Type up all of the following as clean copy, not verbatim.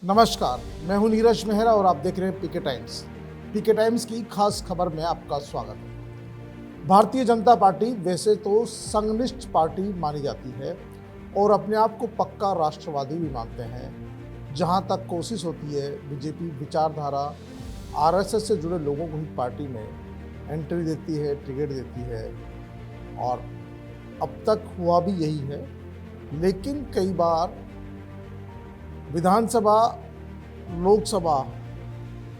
नमस्कार, मैं हूं नीरज मेहरा और आप देख रहे हैं पीके टाइम्स। पीके टाइम्स की खास खबर में आपका स्वागत है। भारतीय जनता पार्टी वैसे तो संघनिष्ठ पार्टी मानी जाती है और अपने आप को पक्का राष्ट्रवादी भी मानते हैं। जहां तक कोशिश होती है बीजेपी विचारधारा आरएसएस से जुड़े लोगों को ही पार्टी में एंट्री देती है, टिकट देती है और अब तक हुआ भी यही है। लेकिन कई बार विधानसभा, लोकसभा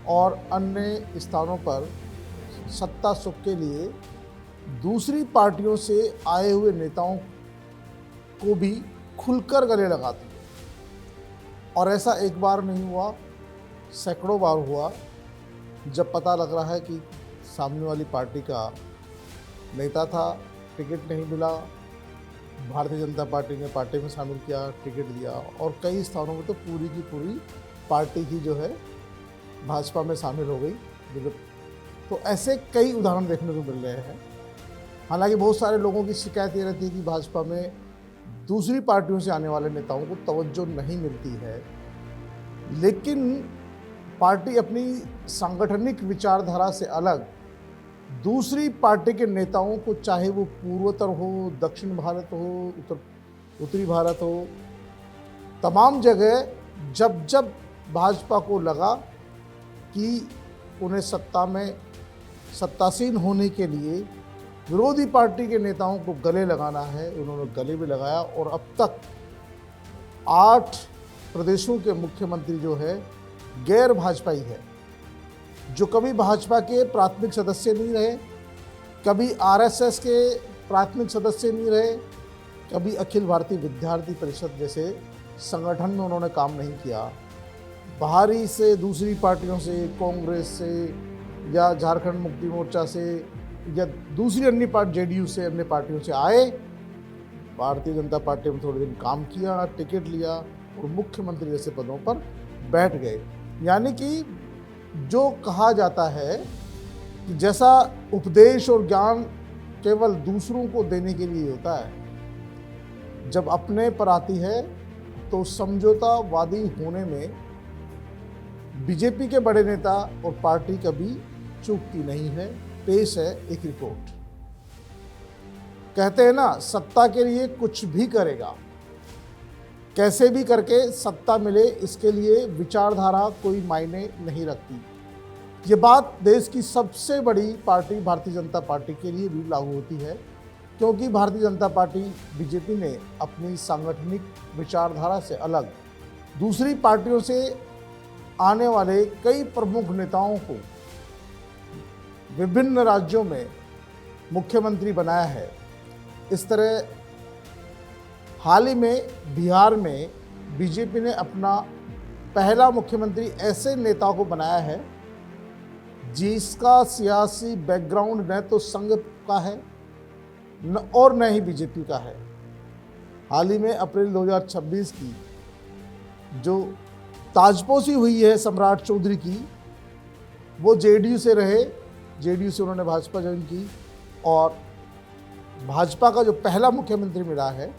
और अन्य स्थानों पर सत्ता सुख के लिए दूसरी पार्टियों से आए हुए नेताओं को भी खुलकर गले लगाती है। और ऐसा एक बार नहीं हुआ, सैकड़ों बार हुआ। जब पता लग रहा है कि सामने वाली पार्टी का नेता था, टिकट नहीं मिला, भारतीय जनता पार्टी ने पार्टी में शामिल किया, टिकट दिया और कई स्थानों में तो पूरी की पूरी पार्टी ही जो है भाजपा में शामिल हो गई। तो ऐसे कई उदाहरण देखने को मिल रहे हैं। हालांकि बहुत सारे लोगों की शिकायत ये रहती है कि भाजपा में दूसरी पार्टियों से आने वाले नेताओं को तवज्जो नहीं मिलती है, लेकिन पार्टी अपनी सांगठनिक विचारधारा से अलग दूसरी पार्टी के नेताओं को, चाहे वो पूर्वोत्तर हो, दक्षिण भारत हो, उत्तरी भारत हो, तमाम जगह जब जब भाजपा को लगा कि उन्हें सत्ता में सत्तासीन होने के लिए विरोधी पार्टी के नेताओं को गले लगाना है, उन्होंने गले भी लगाया। और अब तक 8 प्रदेशों के मुख्यमंत्री जो है गैर भाजपाई है, जो कभी भाजपा के प्राथमिक सदस्य नहीं रहे, कभी आरएसएस के प्राथमिक सदस्य नहीं रहे, कभी अखिल भारतीय विद्यार्थी परिषद जैसे संगठन में उन्होंने काम नहीं किया। बाहरी से, दूसरी पार्टियों से, कांग्रेस से या झारखंड मुक्ति मोर्चा से या दूसरी अन्य पार्टी जेडीयू से, अन्य पार्टियों से आए, भारतीय जनता पार्टी में थोड़े दिन काम किया, टिकट लिया और मुख्यमंत्री जैसे पदों पर बैठ गए। यानी कि जो कहा जाता है कि जैसा उपदेश और ज्ञान केवल दूसरों को देने के लिए होता है, जब अपने पर आती है तो समझौतावादी होने में बीजेपी के बड़े नेता और पार्टी कभी चूकती नहीं है। पेश है एक रिपोर्ट। कहते हैं ना, सत्ता के लिए कुछ भी करेगा, कैसे भी करके सत्ता मिले, इसके लिए विचारधारा कोई मायने नहीं रखती। ये बात देश की सबसे बड़ी पार्टी भारतीय जनता पार्टी के लिए भी लागू होती है, क्योंकि भारतीय जनता पार्टी बीजेपी ने अपनी सांगठनिक विचारधारा से अलग दूसरी पार्टियों से आने वाले कई प्रमुख नेताओं को विभिन्न राज्यों में मुख्यमंत्री बनाया है। इस तरह हाल ही में बिहार में बीजेपी ने अपना पहला मुख्यमंत्री ऐसे नेता को बनाया है जिसका सियासी बैकग्राउंड न तो संघ का है और न ही बीजेपी का है। हाल ही में अप्रैल 2026 की जो ताजपोशी हुई है सम्राट चौधरी की, वो जेडीयू से रहे, जेडीयू से उन्होंने भाजपा ज्वाइन की और भाजपा का जो पहला मुख्यमंत्री मिला है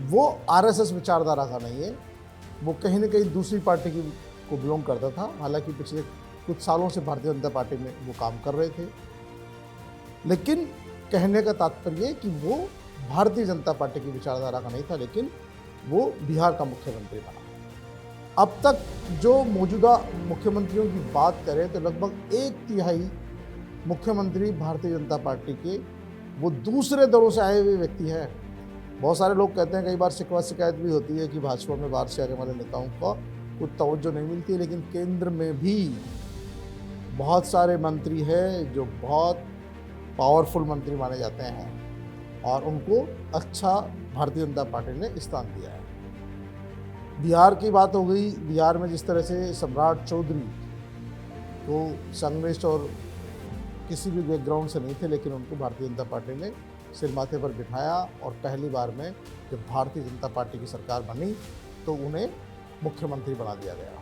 वो आरएसएस विचारधारा का नहीं है, वो कहीं ना कहीं दूसरी पार्टी को बिलोंग करता था। हालांकि पिछले कुछ सालों से भारतीय जनता पार्टी में वो काम कर रहे थे, लेकिन कहने का तात्पर्य कि वो भारतीय जनता पार्टी की विचारधारा का नहीं था, लेकिन वो बिहार का मुख्यमंत्री बना। अब तक जो मौजूदा मुख्यमंत्रियों की बात करें तो लगभग 1/3 मुख्यमंत्री भारतीय जनता पार्टी के वो दूसरे दलों से आए हुए व्यक्ति हैं। बहुत सारे लोग कहते हैं, कई बार शिकायत भी होती है कि भाजपा में बाहर से आने वाले नेताओं का कुछ तवज्जो नहीं मिलती है, लेकिन केंद्र में भी बहुत सारे मंत्री हैं जो बहुत पावरफुल मंत्री माने जाते हैं और उनको अच्छा भारतीय जनता पार्टी ने स्थान दिया है। बिहार की बात हो गई। बिहार में जिस तरह से सम्राट चौधरी को संघनिष्ठ और किसी भी बैकग्राउंड से नहीं थे, लेकिन उनको भारतीय जनता पार्टी ने सिर माथे पर बिठाया और पहली बार में जब भारतीय जनता पार्टी की सरकार बनी तो उन्हें मुख्यमंत्री बना दिया गया।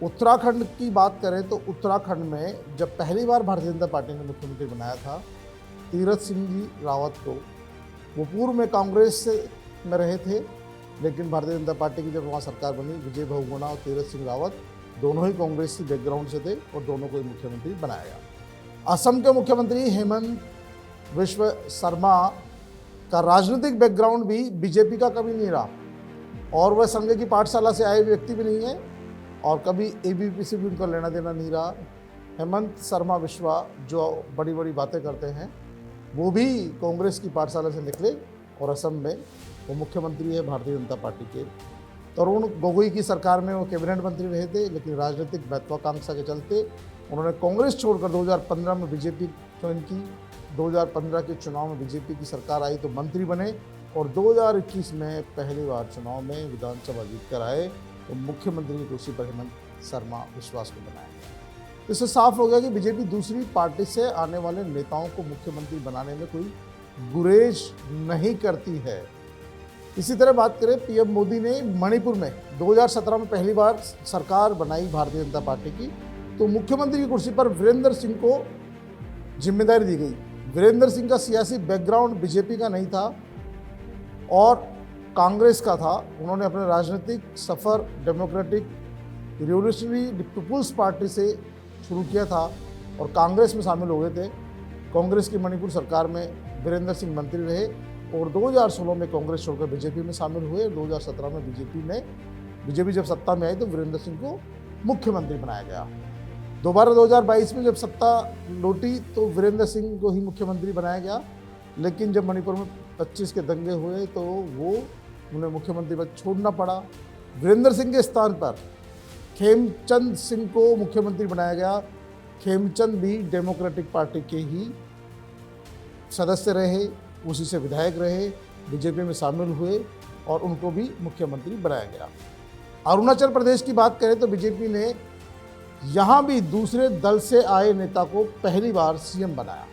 उत्तराखंड की बात करें तो उत्तराखंड में जब पहली बार भारतीय जनता पार्टी ने मुख्यमंत्री बनाया था तीरथ सिंह जी रावत को, वो पूर्व में कांग्रेस में रहे थे लेकिन भारतीय जनता पार्टी की जब वहाँ सरकार बनी, विजय बहुगुणा और तीरथ सिंह रावत दोनों ही कांग्रेसी बैकग्राउंड से थे और दोनों को ही मुख्यमंत्री बनाया गया। असम के मुख्यमंत्री हेमंत विश्व शर्मा का राजनीतिक बैकग्राउंड भी बीजेपी का कभी नहीं रहा और वह संघ की पाठशाला से आए व्यक्ति भी नहीं है और कभी एबीवीपी से भी उनका लेना देना नहीं रहा। हेमंत शर्मा विश्वा जो बड़ी बड़ी बातें करते हैं वो भी कांग्रेस की पाठशाला से निकले और असम में वो मुख्यमंत्री है भारतीय जनता पार्टी के। तरुण गोगोई की सरकार में वो कैबिनेट मंत्री रहे थे, लेकिन राजनीतिक महत्वाकांक्षा के चलते उन्होंने कांग्रेस छोड़कर 2015 में बीजेपी ज्वाइन की। 2015 के चुनाव में बीजेपी की सरकार आई तो मंत्री बने और 2021 में पहली बार चुनाव में विधानसभा जीतकर आए तो मुख्यमंत्री की कुर्सी पर हेमंत शर्मा विश्वास को बनाया गया। इससे साफ हो गया कि बीजेपी दूसरी पार्टी से आने वाले नेताओं को मुख्यमंत्री बनाने में कोई गुरेज नहीं करती है। इसी तरह बात करें, पीएम मोदी ने मणिपुर में 2017 में पहली बार सरकार बनाई भारतीय जनता पार्टी की तो मुख्यमंत्री की कुर्सी पर वीरेंद्र सिंह को जिम्मेदारी दी गई। वीरेंद्र सिंह का सियासी बैकग्राउंड बीजेपी का नहीं था और कांग्रेस का था। उन्होंने अपने राजनीतिक सफ़र डेमोक्रेटिक रिवोल्यूशनरी पीपुल्स पार्टी से शुरू किया था और कांग्रेस में शामिल हो गए थे। कांग्रेस की मणिपुर सरकार में वीरेंद्र सिंह मंत्री रहे और 2016 में कांग्रेस छोड़कर बीजेपी में शामिल हुए। 2017 में बीजेपी जब सत्ता में आई तो वीरेंद्र सिंह को मुख्यमंत्री बनाया गया। दोबारा 2022 में जब सत्ता लौटी तो वीरेंद्र सिंह को ही मुख्यमंत्री बनाया गया, लेकिन जब मणिपुर में 25 के दंगे हुए तो उन्हें मुख्यमंत्री पद छोड़ना पड़ा। वीरेंद्र सिंह के स्थान पर खेमचंद सिंह को मुख्यमंत्री बनाया गया। खेमचंद भी डेमोक्रेटिक पार्टी के ही सदस्य रहे, उसी से विधायक रहे, बीजेपी में शामिल हुए और उनको भी मुख्यमंत्री बनाया गया। अरुणाचल प्रदेश की बात करें तो बीजेपी ने यहाँ भी दूसरे दल से आए नेता को पहली बार सीएम बनाया,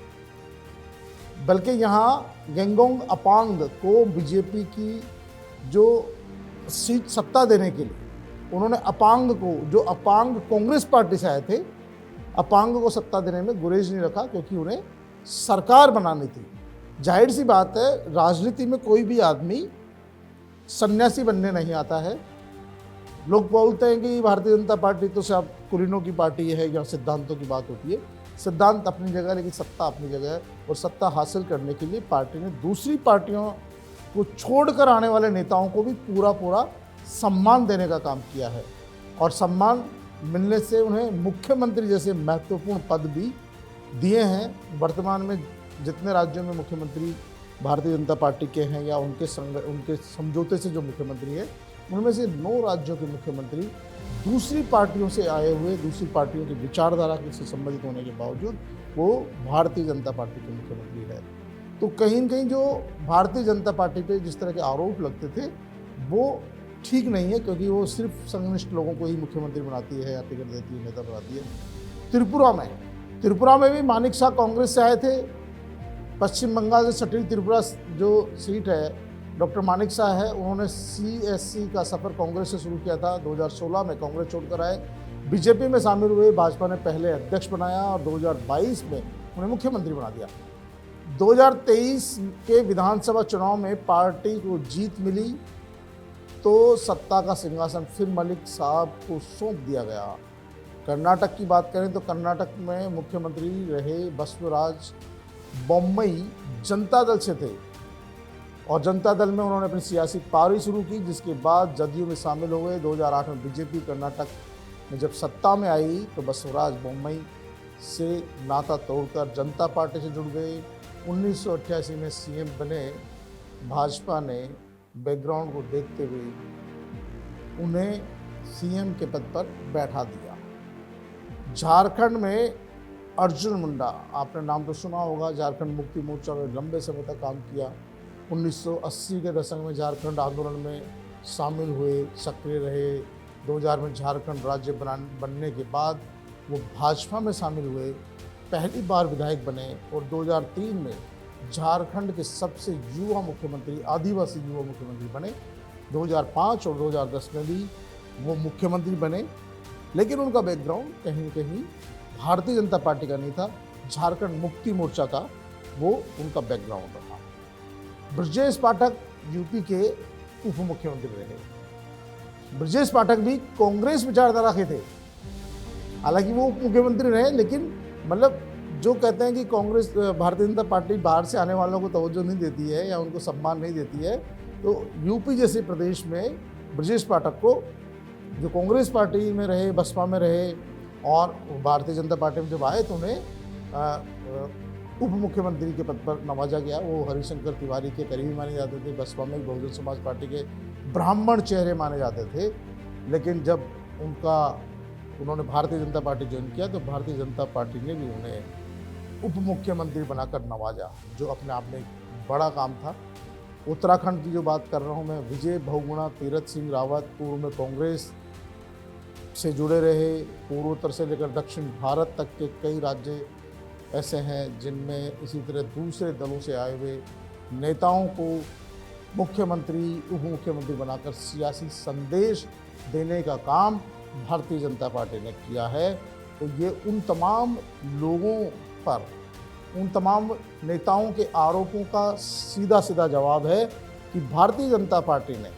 बल्कि यहाँ गेंगोंग अपांग को बीजेपी की जो सीट सत्ता देने के लिए उन्होंने अपांग को, जो अपांग कांग्रेस पार्टी से आए थे, अपांग को सत्ता देने में गुरेज नहीं रखा क्योंकि उन्हें सरकार बनानी थी। जाहिर सी बात है, राजनीति में कोई भी आदमी सन्यासी बनने नहीं आता है। लोग बोलते हैं कि भारतीय जनता पार्टी तो सिर्फ कुलीनों की पार्टी है या सिद्धांतों की बात होती है। सिद्धांत अपनी जगह, लेकिन सत्ता अपनी जगह है और सत्ता हासिल करने के लिए पार्टी ने दूसरी पार्टियों को छोड़कर आने वाले नेताओं को भी पूरा सम्मान देने का काम किया है और सम्मान मिलने से उन्हें मुख्यमंत्री जैसे महत्वपूर्ण पद भी दिए हैं। वर्तमान में जितने राज्यों में मुख्यमंत्री भारतीय जनता पार्टी के हैं या उनके समझौते से जो मुख्यमंत्री है, उनमें से 9 राज्यों के मुख्यमंत्री दूसरी पार्टियों से आए हुए, दूसरी पार्टियों की विचारधारा से संबंधित होने के बावजूद वो भारतीय जनता पार्टी के मुख्यमंत्री है। तो कहीं न कहीं जो भारतीय जनता पार्टी पे जिस तरह के आरोप लगते थे वो ठीक नहीं है, क्योंकि वो सिर्फ संघनिष्ठ लोगों को ही मुख्यमंत्री बनाती है या टिकट देती है, नेता बनाती है। त्रिपुरा में भी मानिक शाह कांग्रेस से आए थे। पश्चिम बंगाल से सटी त्रिपुरा जो सीट है, डॉक्टर मानिक शाह है, उन्होंने सीएससी का सफ़र कांग्रेस से शुरू किया था। 2016 में कांग्रेस छोड़कर आए, बीजेपी में शामिल हुए, भाजपा ने पहले अध्यक्ष बनाया और 2022 में उन्हें मुख्यमंत्री बना दिया। 2023 के विधानसभा चुनाव में पार्टी को जीत मिली तो सत्ता का सिंहासन फिर मलिक साहब को सौंप दिया गया। कर्नाटक की बात करें तो कर्नाटक में मुख्यमंत्री रहे बसवराज बोम्मई जनता दल से थे और जनता दल में उन्होंने अपनी सियासी पारी शुरू की, जिसके बाद जदयू में शामिल हो गए। 2008 में बीजेपी कर्नाटक में जब सत्ता में आई तो बसवराज बोम्मई से नाता तोड़कर जनता पार्टी से जुड़ गए। 1988 में सीएम बने। भाजपा ने बैकग्राउंड को देखते हुए उन्हें सीएम के पद पर बैठा दिया। झारखंड में अर्जुन मुंडा, आपने नाम तो सुना होगा, झारखंड मुक्ति मोर्चा में लंबे समय तक काम किया। 1980 के दशक में झारखंड आंदोलन में शामिल हुए, सक्रिय रहे। 2000 में झारखंड राज्य बनने के बाद वो भाजपा में शामिल हुए, पहली बार विधायक बने और 2003 में झारखंड के सबसे युवा मुख्यमंत्री, आदिवासी युवा मुख्यमंत्री बने। 2005 और 2010 में भी वो मुख्यमंत्री बने, लेकिन उनका बैकग्राउंड कहीं न कहीं भारतीय जनता पार्टी का नहीं था, झारखंड मुक्ति मोर्चा का वो उनका बैकग्राउंड रहा। ब्रजेश पाठक यूपी के उप मुख्यमंत्री रहे। ब्रजेश पाठक भी कांग्रेस विचारधारा के थे, हालांकि वो उप मुख्यमंत्री रहे, लेकिन मतलब जो कहते हैं कि कांग्रेस भारतीय जनता पार्टी बाहर से आने वालों को तवज्जो नहीं देती है या उनको सम्मान नहीं देती है, तो यूपी जैसे प्रदेश में ब्रजेश पाठक को, जो कांग्रेस पार्टी में रहे, बसपा में रहे और भारतीय जनता पार्टी में जब आए तो उन्हें उप मुख्यमंत्री के पद पर नवाजा गया। वो हरिशंकर तिवारी के करीबी माने जाते थे, बसपा में बहुजन समाज पार्टी के ब्राह्मण चेहरे माने जाते थे, लेकिन जब उन्होंने भारतीय जनता पार्टी ज्वाइन किया तो भारतीय जनता पार्टी ने भी उन्हें उप मुख्यमंत्री बनाकर नवाजा, जो अपने आप में एक बड़ा काम था। उत्तराखंड की जो बात कर रहा हूँ मैं, विजय बहुगुणा तीरथ सिंह रावत पूर्व में कांग्रेस से जुड़े रहे। पूर्वोत्तर से लेकर दक्षिण भारत तक के कई राज्य ऐसे हैं जिनमें इसी तरह दूसरे दलों से आए हुए नेताओं को मुख्यमंत्री, उप मुख्यमंत्री बनाकर सियासी संदेश देने का काम भारतीय जनता पार्टी ने किया है। तो ये उन तमाम लोगों पर, उन तमाम नेताओं के आरोपों का सीधा सीधा जवाब है कि भारतीय जनता पार्टी ने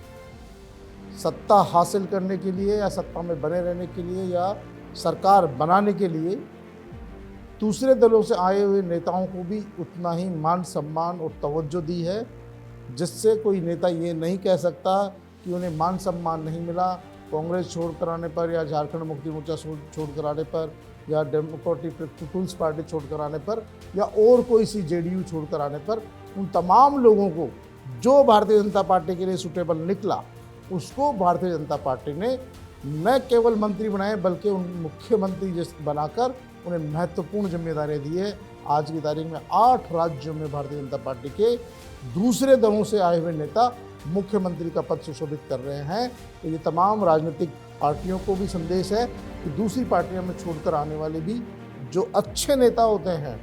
सत्ता हासिल करने के लिए या सत्ता में बने रहने के लिए या सरकार बनाने के लिए दूसरे दलों से आए हुए नेताओं को भी उतना ही मान सम्मान और तवज्जो दी है, जिससे कोई नेता ये नहीं कह सकता कि उन्हें मान सम्मान नहीं मिला कांग्रेस छोड़कर आने पर या झारखंड मुक्ति मोर्चा छोड़कर आने पर या डेमोक्रेटिक पीपुल्स पार्टी छोड़कर आने पर या और कोई सी जेडीयू छोड़कर आने पर। उन तमाम लोगों को जो भारतीय जनता पार्टी के लिए सूटेबल निकला, उसको भारतीय जनता पार्टी ने न केवल मंत्री बनाए बल्कि उन मुख्यमंत्री बनाकर उन्हें महत्वपूर्ण जिम्मेदारियां दी है। आज की तारीख में 8 राज्यों में भारतीय जनता पार्टी के दूसरे दलों से आए हुए नेता मुख्यमंत्री का पद सुशोभित कर रहे हैं। तो ये तमाम राजनीतिक पार्टियों को भी संदेश है कि दूसरी पार्टियों में छोड़कर आने वाले भी जो अच्छे नेता होते हैं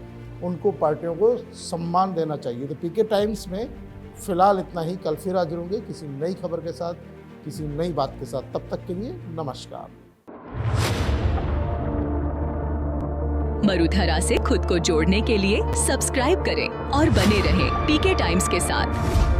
उनको पार्टियों को सम्मान देना चाहिए। तो पीके टाइम्स में फिलहाल इतना ही। कल फिर हाजिर होंगे किसी नई खबर के साथ, किसी नई बात के साथ। तब तक के लिए नमस्कार। मरुधरा से खुद को जोड़ने के लिए सब्सक्राइब करें और बने रहें पीके टाइम्स के साथ।